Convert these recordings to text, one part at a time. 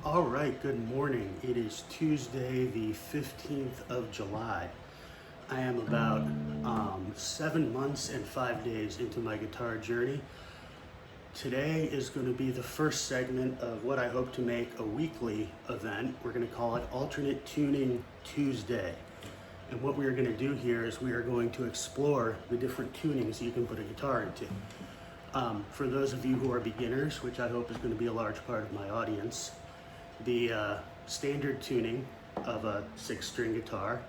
All right, good morning. It is Tuesday, the 15th of July. I am about 7 months and 5 days into my guitar journey. Today is going to be the first segment of what I hope to make a weekly event. We're going to call it Alternate Tuning Tuesday. And what we are going to do here is we are going to explore the different tunings you can put a guitar into. For those of you who are beginners, which I hope is going to be a large part of my audience, the standard tuning of a 6-string guitar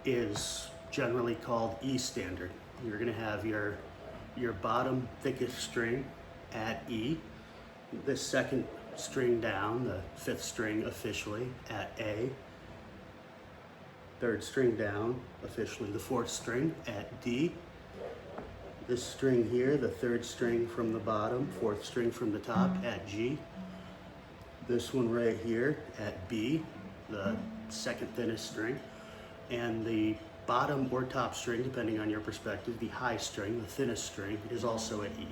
is generally called E standard. You're going to have your bottom thickest string at E, the second string down, the 5th string officially at A, third string down, officially the 4th string at D, this string here, the 3rd string from the bottom, 4th string from the top at G, this one right here at B, the second thinnest string, and the bottom or top string, depending on your perspective, the high string, the thinnest string, is also at E.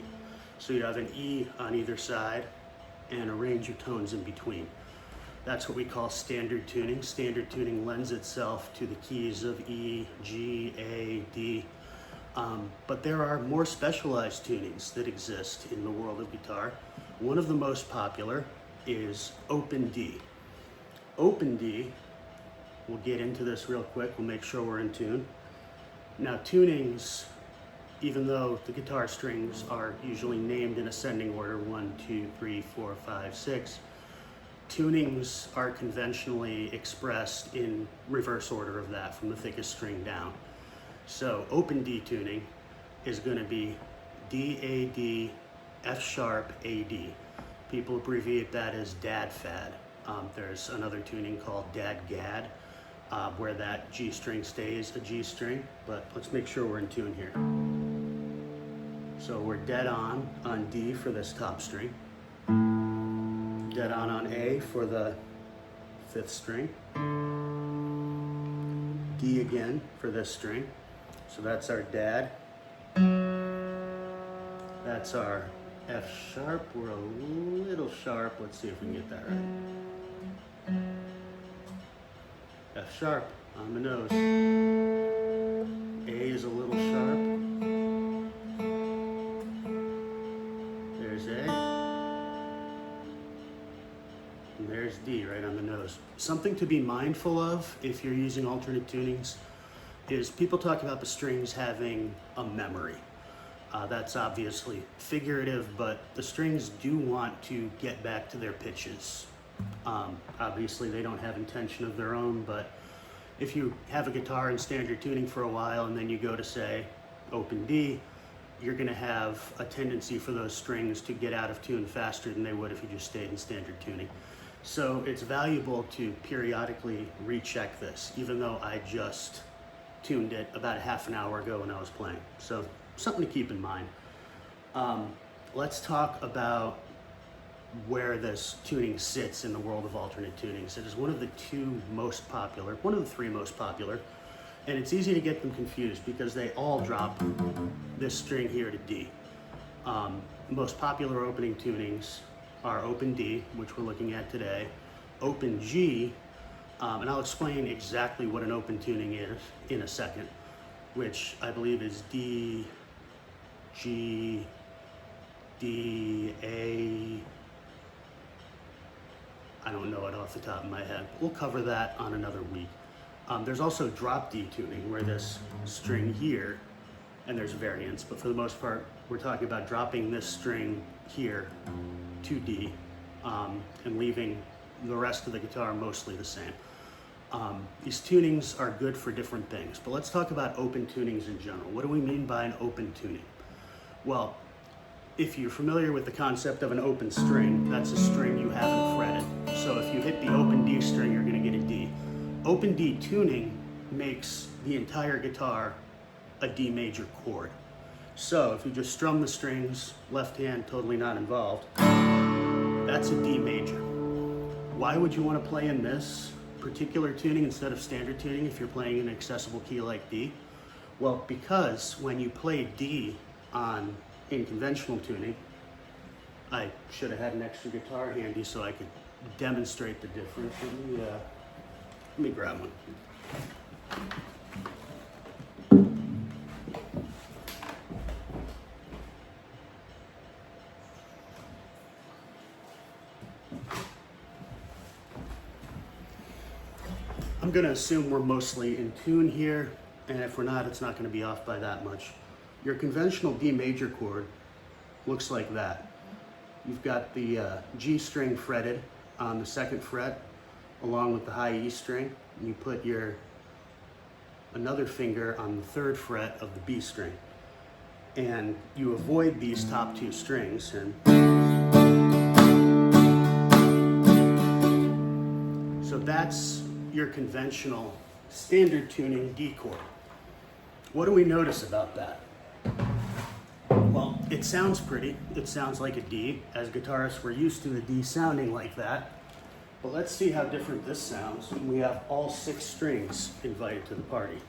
So you have an E on either side and a range of tones in between. That's what we call standard tuning. Standard tuning lends itself to the keys of E, G, A, D. But there are more specialized tunings that exist in the world of guitar. One of the most popular is Open D. Open D, we'll get into this real quick, we'll make sure we're in tune. Now tunings, even though the guitar strings are usually named in ascending order, 1, 2, 3, 4, 5, 6, tunings are conventionally expressed in reverse order of that, from the thickest string down. So Open D tuning is going to be D, A, D, F sharp, A, D. People abbreviate that as DAD-FAD. There's another tuning called DAD-GAD, where that G string stays a G string, but let's make sure we're in tune here. So we're dead on D for this top string, dead on A for the 5th string, D again for this string. So that's our DAD, that's our F sharp, we're a little sharp, let's see if we can get that right. F sharp on the nose, A is a little sharp, there's A, and there's D right on the nose. Something to be mindful of if you're using alternate tunings is people talk about the strings having a memory. That's obviously figurative, but the strings do want to get back to their pitches. Obviously they don't have intention of their own, but if you have a guitar in standard tuning for a while and then you go to, say, Open D, you're going to have a tendency for those strings to get out of tune faster than they would if you just stayed in standard tuning. So it's valuable to periodically recheck this, even though I just tuned it about a half an hour ago when I was playing. So something to keep in mind. Let's talk about where this tuning sits in the world of alternate tunings. It is one of the 3 most popular, and it's easy to get them confused because they all drop this string here to D. Most popular opening tunings are Open D, which we're looking at today, Open G, and I'll explain exactly what an open tuning is in a second, which I believe is D, G, D, A, I don't know it off the top of my head. We'll cover that on another week. There's also drop D tuning, where this string here, and there's variants, but for the most part, we're talking about dropping this string here to D, and leaving the rest of the guitar mostly the same. These tunings are good for different things, but let's talk about open tunings in general. What do we mean by an open tuning? Well, if you're familiar with the concept of an open string, that's a string you haven't fretted. So if you hit the open D string, you're going to get a D. Open D tuning makes the entire guitar a D major chord. So if you just strum the strings, left hand totally not involved, that's a D major. Why would you want to play in this particular tuning instead of standard tuning if you're playing an accessible key like D? Well, because when you play D in conventional tuning, I should have had an extra guitar handy so I could demonstrate the difference. Let me grab one. I'm going to assume we're mostly in tune here, and if we're not, it's not going to be off by that much. Your conventional D major chord looks like that. You've got the G string fretted on the 2nd fret along with the high E string, and you put your another finger on the 3rd fret of the B string. And you avoid these top 2 strings, and so that's your conventional standard tuning D chord. What do we notice about that? Well, it sounds pretty. It sounds like a D. As guitarists, we're used to the D sounding like that. But let's see how different this sounds when we have all 6 strings invited to the party.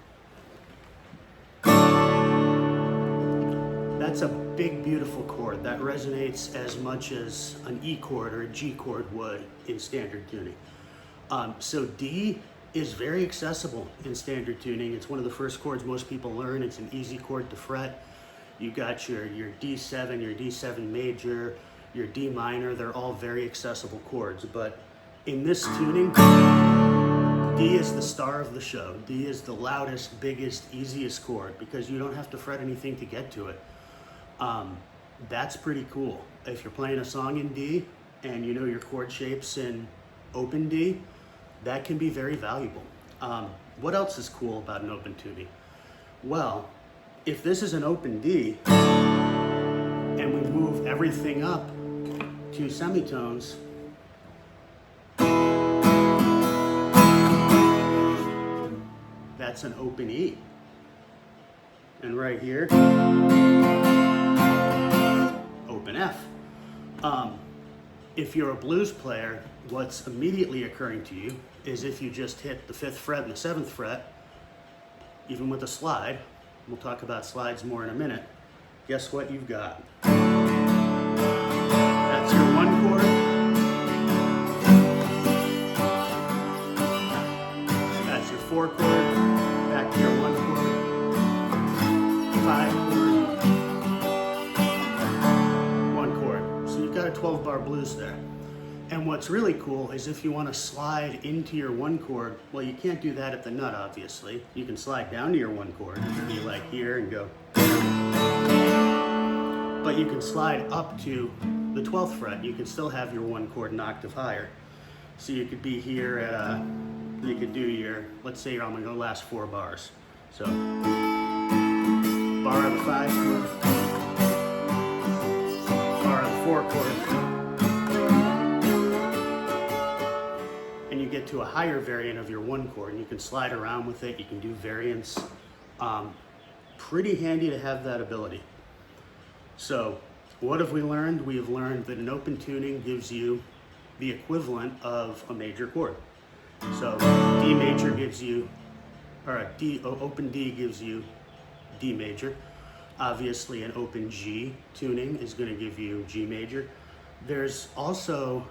That's a big, beautiful chord. That resonates as much as an E chord or a G chord would in standard tuning. So D is very accessible in standard tuning. It's one of the first chords most people learn. It's an easy chord to fret. You got your D7, your D7 major, your D minor. They're all very accessible chords. But in this tuning, D is the star of the show. D is the loudest, biggest, easiest chord because you don't have to fret anything to get to it. That's pretty cool. If you're playing a song in D and you know your chord shapes in open D, that can be very valuable. What else is cool about an open tuning? Well, if this is an open D and we move everything up 2 semitones, that's an open E. And right here, open F. If you're a blues player, what's immediately occurring to you is if you just hit the 5th fret and the 7th fret, even with a slide, we'll talk about slides more in a minute, guess what you've got? That's your 1 chord. That's your 4 chord, back to your 1 chord, 5 chord, 1 chord. So you've got a 12-bar blues there. And what's really cool is if you want to slide into your 1 chord, well, you can't do that at the nut, obviously. You can slide down to your 1 chord, be like here and go. But you can slide up to the 12th fret. You can still have your 1 chord an octave higher. So you could be here at you could do your, let's say I'm going to go last 4 bars. So, bar of the 5 chord, bar of the 4 chord, and you get to a higher variant of your 1 chord, and you can slide around with it, you can do variants. Pretty handy to have that ability. So, what have we learned? We have learned that an open tuning gives you the equivalent of a major chord. So, D major gives you, or open D gives you D major. Obviously, an open G tuning is going to give you G major. There's also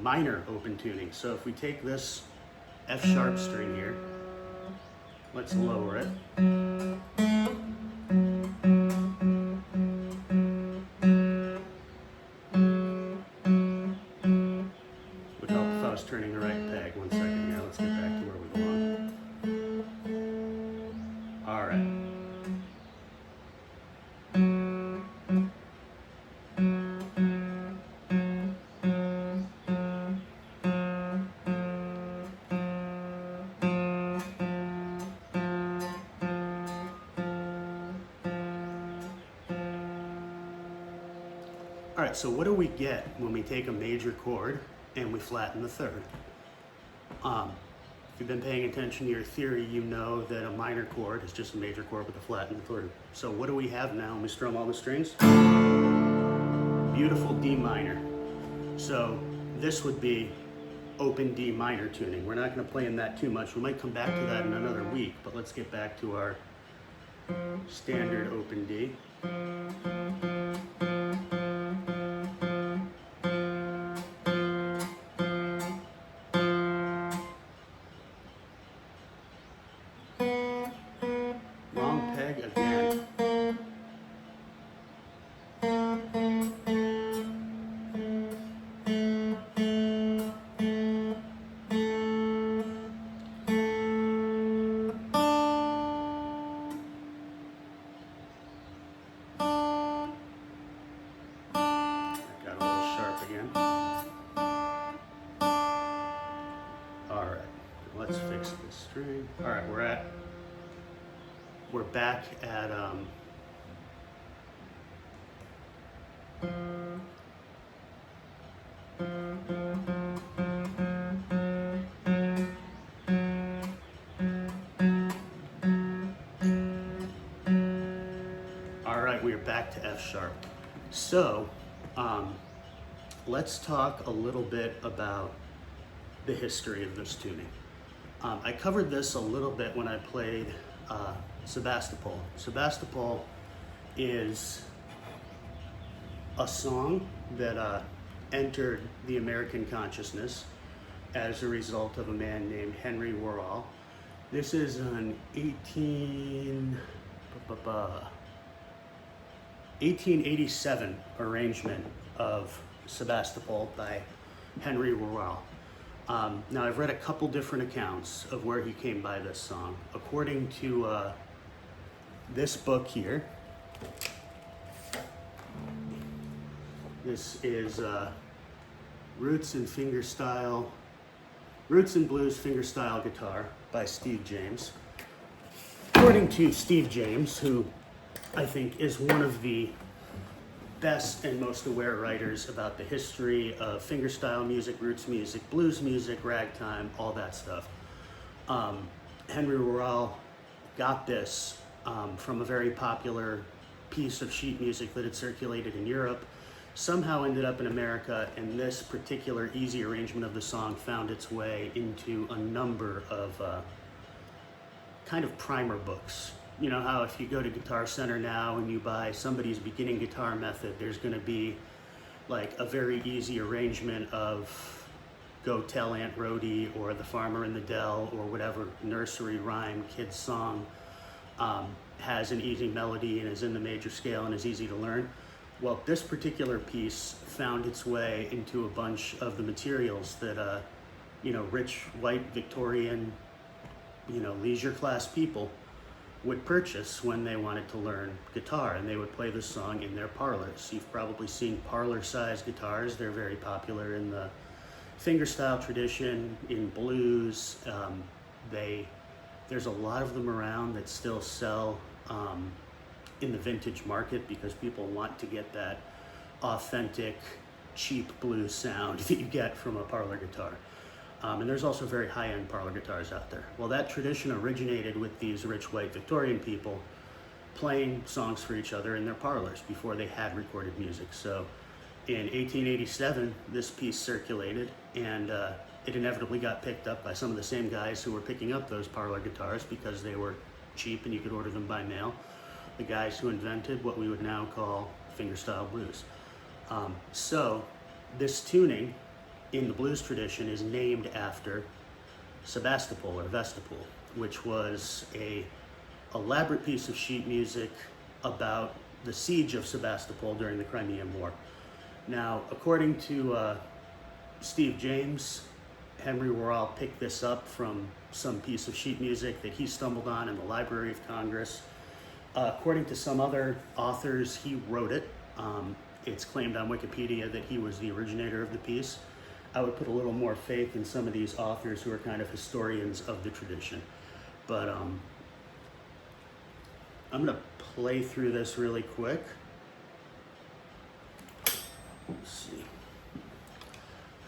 minor open tuning. So if we take this F sharp string here, let's lower it. Would help if I was turning the right peg. 1 second here. Let's get back to where we belong. All right. All right, so what do we get when we take a major chord and we flatten the 3rd? If you've been paying attention to your theory, you know that a minor chord is just a major chord with a flattened 3rd. So what do we have now when we strum all the strings? Beautiful D minor. So this would be open D minor tuning. We're not going to play in that too much. We might come back to that in another week, but let's get back to our standard open D. All right, we're back at all right, we are back to F sharp. So, let's talk a little bit about the history of this tuning. I covered this a little bit when I played Sebastopol. Sebastopol is a song that entered the American consciousness as a result of a man named Henry Worrall. This is an 1887 arrangement of Sebastopol by Henry Worrall. Now, I've read a couple different accounts of where he came by this song. According to this book here, this is Roots and Blues Fingerstyle Guitar by Steve James. According to Steve James, who I think is one of the best and most aware writers about the history of fingerstyle music, roots music, blues music, ragtime, all that stuff. Henry Worrall got this from a very popular piece of sheet music that had circulated in Europe, somehow ended up in America, and this particular easy arrangement of the song found its way into a number of kind of primer books. You know how if you go to Guitar Center now and you buy somebody's beginning guitar method, there's going to be like a very easy arrangement of Go Tell Aunt Rhody or The Farmer in the Dell or whatever nursery rhyme kid's song has an easy melody and is in the major scale and is easy to learn. Well, this particular piece found its way into a bunch of the materials that rich white Victorian leisure class people would purchase when they wanted to learn guitar, and they would play this song in their parlors. You've probably seen parlor-sized guitars. They're very popular in the fingerstyle tradition, in blues. There's a lot of them around that still sell in the vintage market because people want to get that authentic, cheap blues sound that you get from a parlor guitar. And there's also very high-end parlor guitars out there. Well, that tradition originated with these rich white Victorian people playing songs for each other in their parlors before they had recorded music. So in 1887, this piece circulated, and it inevitably got picked up by some of the same guys who were picking up those parlor guitars because they were cheap and you could order them by mail. The guys who invented what we would now call fingerstyle blues. So this tuning in the blues tradition is named after Sebastopol or Vestipol, which was a elaborate piece of sheet music about the siege of Sebastopol during the Crimean War. Now, according to Steve James, Henry Worrall picked this up from some piece of sheet music that he stumbled on in the Library of Congress. According to some other authors, he wrote it. It's claimed on Wikipedia that he was the originator of the piece. I would put a little more faith in some of these authors who are kind of historians of the tradition. But I'm going to play through this really quick. Let's see.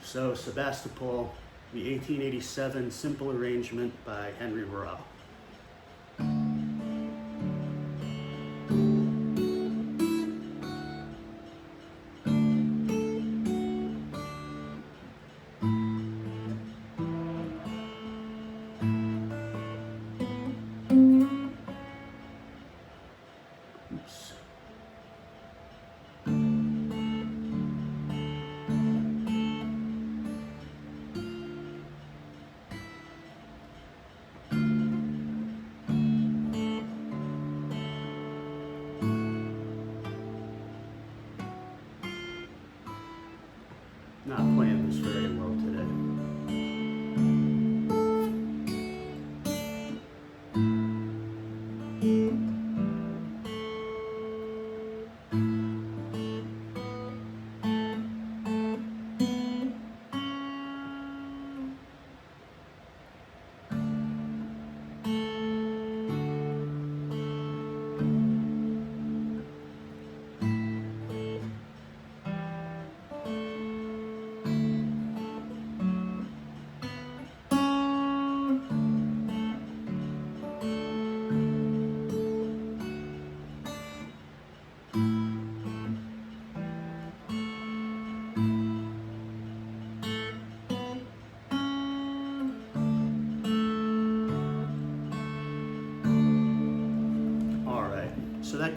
So Sebastopol, the 1887 simple arrangement by Henry Worrall. Oops. Not playing this very well today.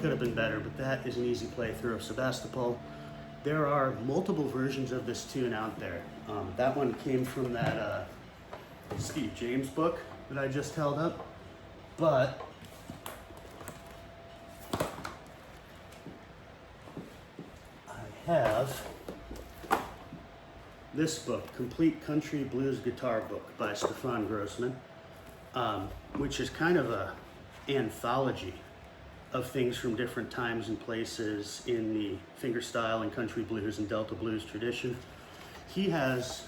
could have been better, but that is an easy playthrough of Sebastopol. There are multiple versions of this tune out there. That one came from that Steve James book that I just held up, but I have this book, Complete Country Blues Guitar Book by Stefan Grossman, which is kind of a anthology of things from different times and places in the fingerstyle and country blues and Delta blues tradition. He has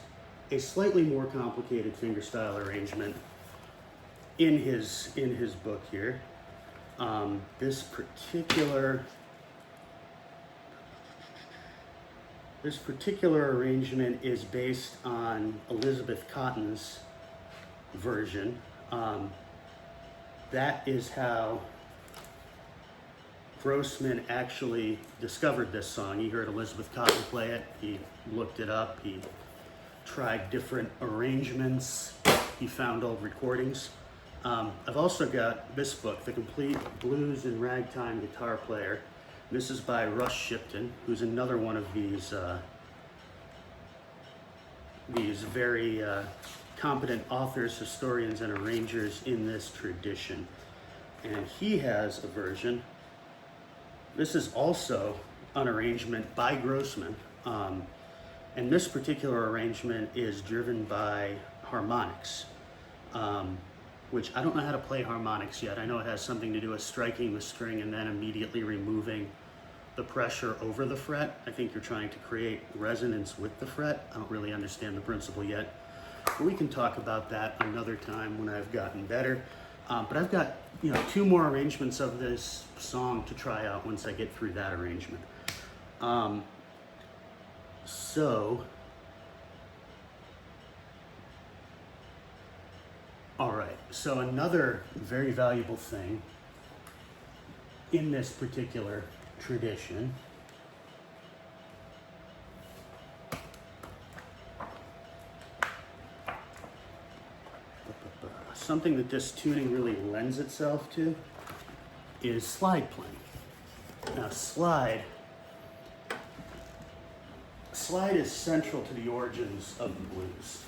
a slightly more complicated fingerstyle arrangement in his book here. This particular arrangement is based on Elizabeth Cotton's version. That is how Grossman actually discovered this song. He heard Elizabeth Cotton play it, he looked it up, he tried different arrangements, he found old recordings. I've also got this book, The Complete Blues and Ragtime Guitar Player. This is by Russ Shipton, who's another one of these very competent authors, historians, and arrangers in this tradition. And he has a version. This is also an arrangement by Grossman. And this particular arrangement is driven by harmonics, which I don't know how to play harmonics yet. I know it has something to do with striking the string and then immediately removing the pressure over the fret. I think you're trying to create resonance with the fret. I don't really understand the principle yet, but we can talk about that another time when I've gotten better. But I've got 2 more arrangements of this song to try out once I get through that arrangement. All right, so another very valuable thing in this particular tradition something that this tuning really lends itself to is slide playing. Now slide is central to the origins of the blues.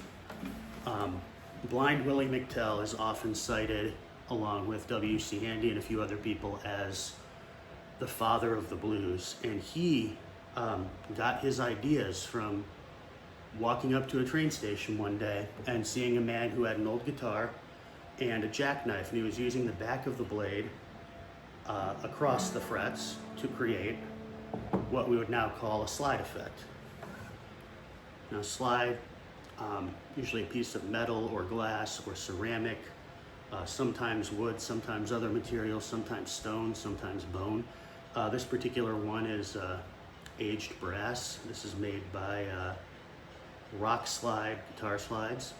Blind Willie McTell is often cited, along with W.C. Handy and a few other people, as the father of the blues. And he got his ideas from walking up to a train station one day and seeing a man who had an old guitar and a jackknife, and he was using the back of the blade across the frets to create what we would now call a slide effect. Now slide, usually a piece of metal or glass or ceramic, sometimes wood, sometimes other materials, sometimes stone, sometimes bone. This particular one is aged brass. This is made by Rock Slide Guitar Slides.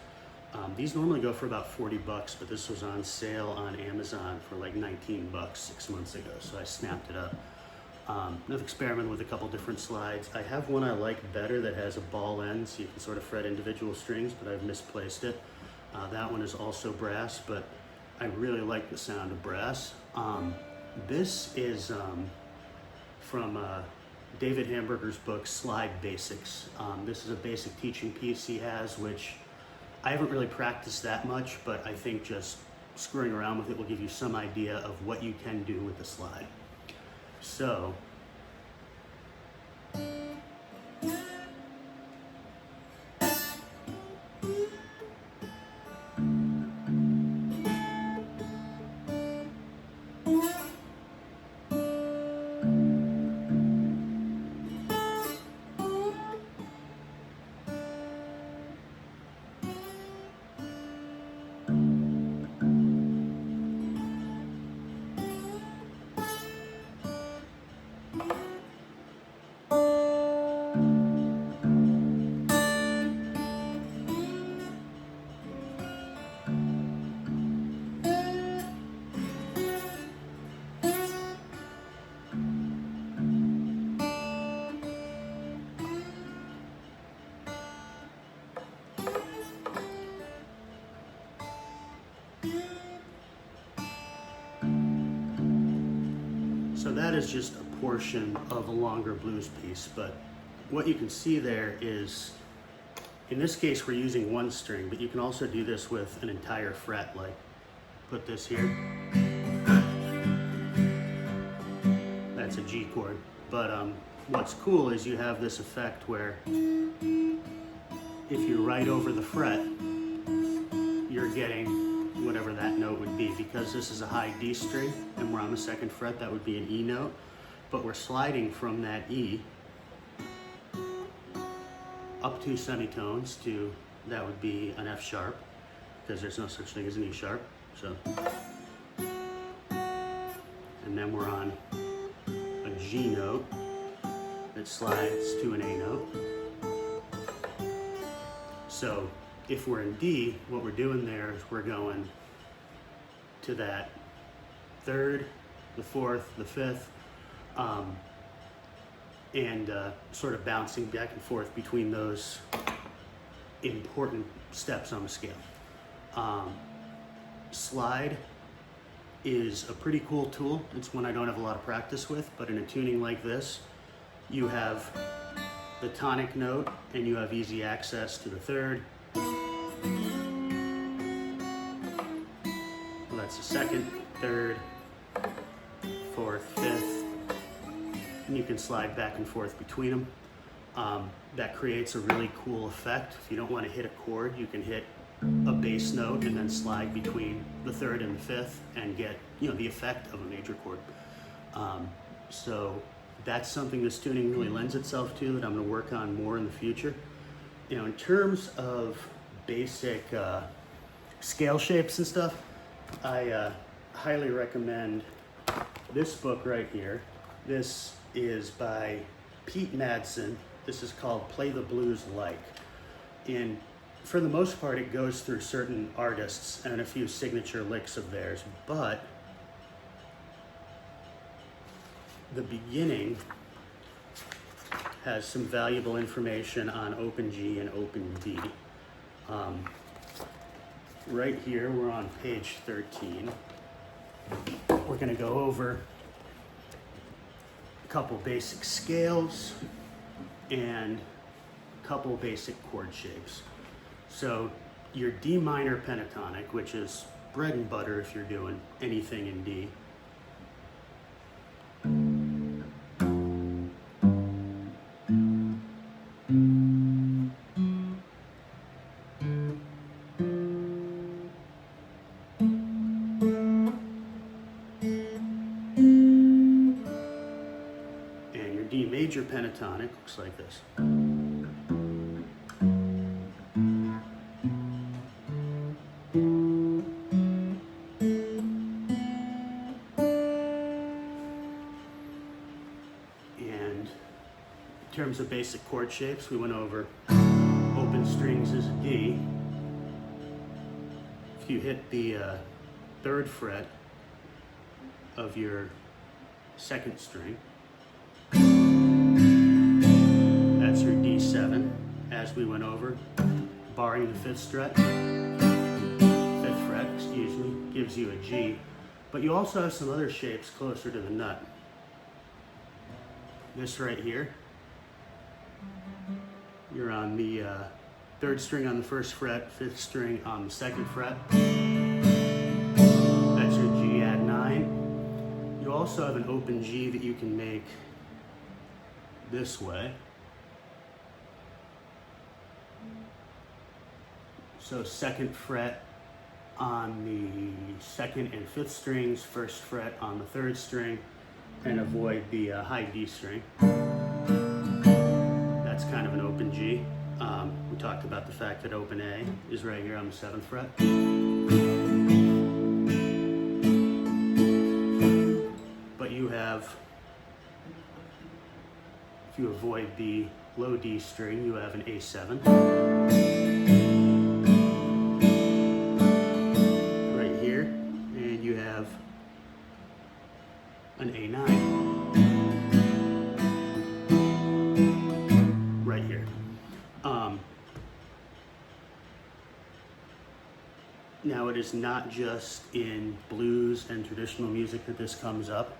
These normally go for about $40, but this was on sale on Amazon for like $19 6 months ago, so I snapped it up. I've experimented with a couple different slides. I have one I like better that has a ball end, so you can sort of fret individual strings, but I've misplaced it. That one is also brass, but I really like the sound of brass. This is from David Hamburger's book, Slide Basics. This is a basic teaching piece he has, which I haven't really practiced that much, but I think just screwing around with it will give you some idea of what you can do with the slide. So, that is just a portion of a longer blues piece, but what you can see there is, in this case we're using one string, but you can also do this with an entire fret, like put this here. That's a G chord. But what's cool is you have this effect where if you write over the fret, you're getting whatever that note would be. Because this is a high D string and we're on the second fret, that would be an E note, but we're sliding from that E up 2 semitones to, that would be an F sharp, because there's no such thing as an E sharp. So, and then we're on a G note that slides to an A note. So if we're in D, what we're doing there is we're going to that third, the fourth, the fifth, and sort of bouncing back and forth between those important steps on the scale. Slide is a pretty cool tool. It's one I don't have a lot of practice with, but in a tuning like this, you have the tonic note and you have easy access to the third. Well, that's the second, third, fourth, fifth, and you can slide back and forth between them. That creates a really cool effect. If you don't want to hit a chord, you can hit a bass note and then slide between the third and the fifth and get, you know, the effect of a major chord. So that's something this tuning really lends itself to, that I'm going to work on more in the future. You know, in terms of basic scale shapes and stuff, I highly recommend this book right here. This is by Pete Madsen. This is called Play the Blues Like. And for the most part, it goes through certain artists and a few signature licks of theirs, but the beginning has some valuable information on open G and open D. Right here, we're on page 13. We're going to go over a couple basic scales and a couple basic chord shapes. So your D minor pentatonic, which is bread and butter if you're doing anything in D, and your D major pentatonic looks like this. In terms of basic chord shapes, we went over open strings is a D. If you hit the third fret of your second string, that's your D7, as we went over, barring the fifth fret, gives you a G. But you also have some other shapes closer to the nut. This right here, you're on the third string on the first fret, fifth string on the second fret. That's your G add 9. You also have an open G that you can make this way. So second fret on the second and fifth strings, first fret on the third string, and avoid the high D string. That's kind of an open G. We talked about the fact that open A is right here on the 7th fret. But you have, if you avoid the low D string, you have an A7. Right here, and you have an A9. Right here. Now it is not just in blues and traditional music that this comes up.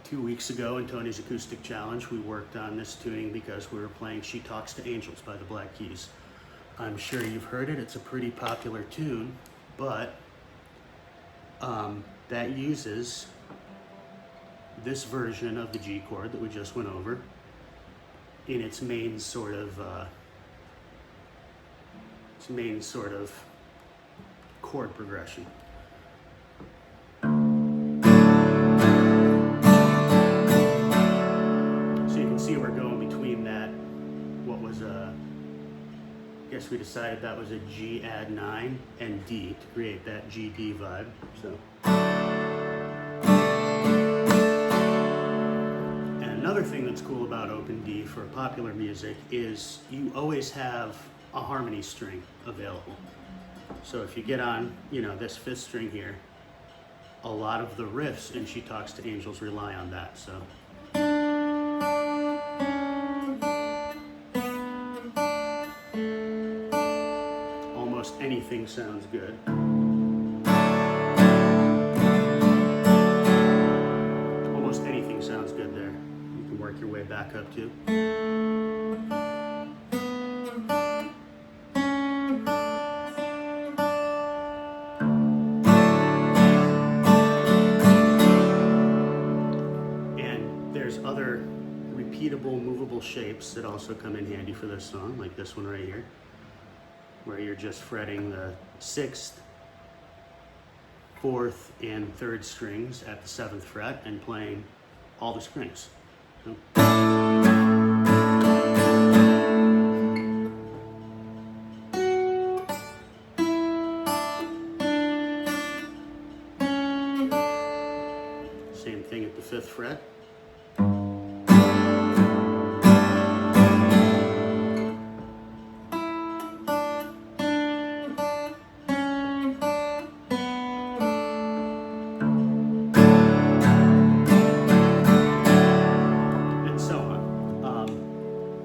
2 weeks ago in Tony's Acoustic Challenge, we worked on this tuning because we were playing She Talks to Angels by the Black Keys. I'm sure you've heard it. It's a pretty popular tune, but that uses this version of the G chord that we just went over in its main sort of chord progression. So you can see we're going between that, what was I guess we decided that was a G add 9 and D to create that G-D vibe. So, and another thing that's cool about Open D for popular music is you always have a harmony string available. So if you get on, this 5th string here, a lot of the riffs in She Talks to Angels rely on that. So. Almost anything sounds good. Almost anything sounds good there. You can work your way back up too. And there's other repeatable, movable shapes that also come in handy for this song, like this one right here, where you're just fretting the 6th, 4th, and 3rd strings at the 7th fret and playing all the strings. So. Same thing at the 5th fret.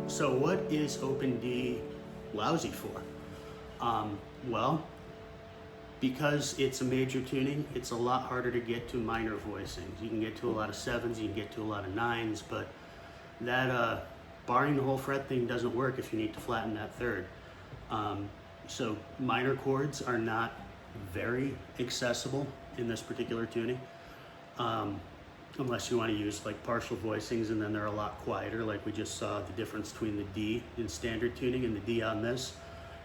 So what is Open D lousy for? Well, because it's a major tuning, it's a lot harder to get to minor voicings. You can get to a lot of 7s, you can get to a lot of 9s, but that barring the whole fret thing doesn't work if you need to flatten that 3rd. So minor chords are not very accessible in this particular tuning. Unless you want to use like partial voicings, and then they're a lot quieter, like we just saw the difference between the D in standard tuning and the D on this.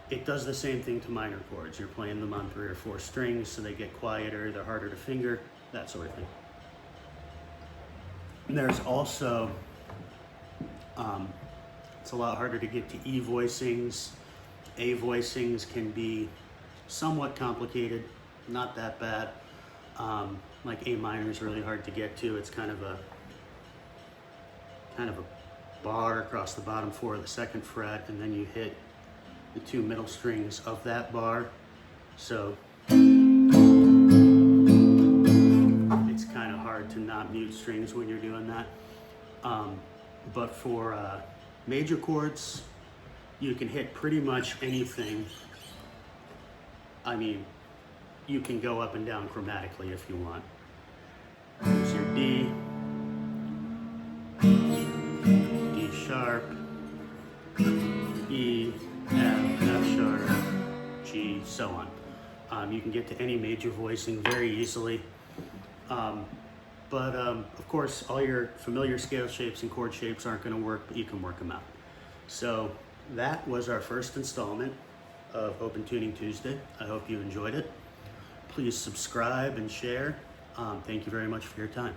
It does the same thing to minor chords. You're playing them on 3 or 4 strings, so they get quieter, they're harder to finger, that sort of thing. And there's also, it's a lot harder to get to E voicings. A voicings can be somewhat complicated, not that bad. Like A minor is really hard to get to. It's kind of a bar across the bottom 4 of the 2nd fret, and then you hit the 2 middle strings of that bar. So it's kind of hard to not mute strings when you're doing that. But for major chords, you can hit pretty much anything. I mean, you can go up and down chromatically if you want. Here's your D, D sharp, E, F, F sharp, G, so on. You can get to any major voicing very easily. But of course, all your familiar scale shapes and chord shapes aren't going to work, but you can work them out. So that was our first installment of Open Tuning Tuesday. I hope you enjoyed it. Please subscribe and share. Thank you very much for your time.